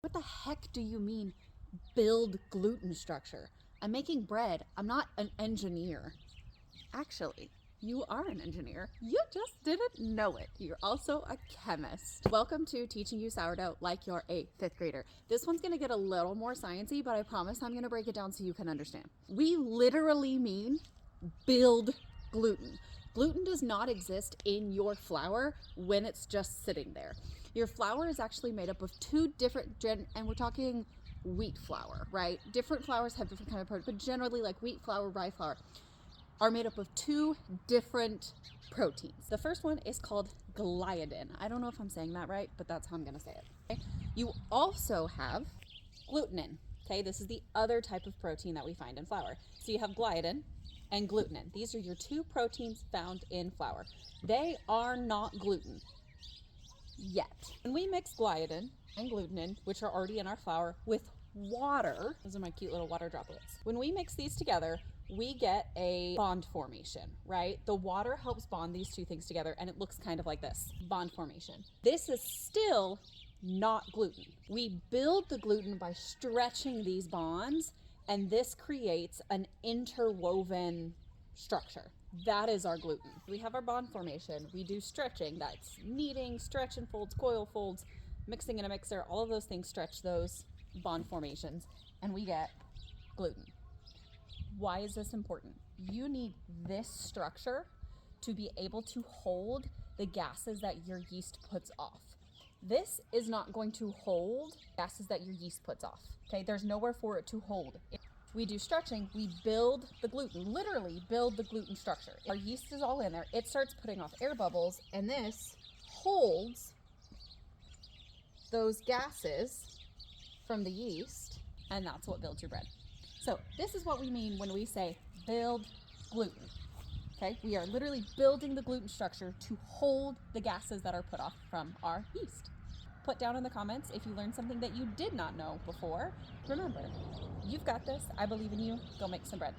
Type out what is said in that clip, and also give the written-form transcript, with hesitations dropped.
What the heck do you mean, build gluten structure? I'm making bread. I'm not an engineer. Actually, you are an engineer. You just didn't know it. You're also a chemist. Welcome to Teaching You Sourdough Like You're a fifth grader. This one's gonna get a little more sciencey, but I promise I'm gonna break it down so you can understand. We literally mean build gluten. Gluten does not exist in your flour when it's just sitting there. Your flour is actually made up of two different, and we're talking wheat flour, right? Different flours have different kind of protein, but generally like wheat flour, rye flour, are made up of two different proteins. The first one is called gliadin. I don't know if I'm saying that right, but that's how I'm gonna say it. Okay? You also have glutenin. Okay, this is the other type of protein that we find in flour. So you have gliadin and glutenin. These are your two proteins found in flour. They are not gluten yet. When we mix gliadin and glutenin, which are already in our flour, with water, those are my cute little water droplets. When we mix these together, we get a bond formation, right? The water helps bond these two things together, and it looks kind of like this, bond formation. This is still not gluten. We build the gluten by stretching these bonds, and this creates an interwoven structure. That is our gluten. We have our bond formation. We do stretching. That's kneading, stretch and folds, coil folds, mixing in a mixer. All of those things stretch those bond formations, and we get gluten. Why is this important? You need this structure to be able to hold the gases that your yeast puts off. This is not going to hold gases that your yeast puts off. Okay, there's nowhere for it to hold. If we do stretching, we build the gluten, literally build the gluten structure. Our yeast is all in there. It starts putting off air bubbles, and this holds those gases from the yeast, and that's what builds your bread. So this is what we mean when we say build gluten. Okay, we are literally building the gluten structure to hold the gases that are put off from our yeast. Put down in the comments if you learned something that you did not know before. Remember, you've got this. I believe in you. Go make some bread.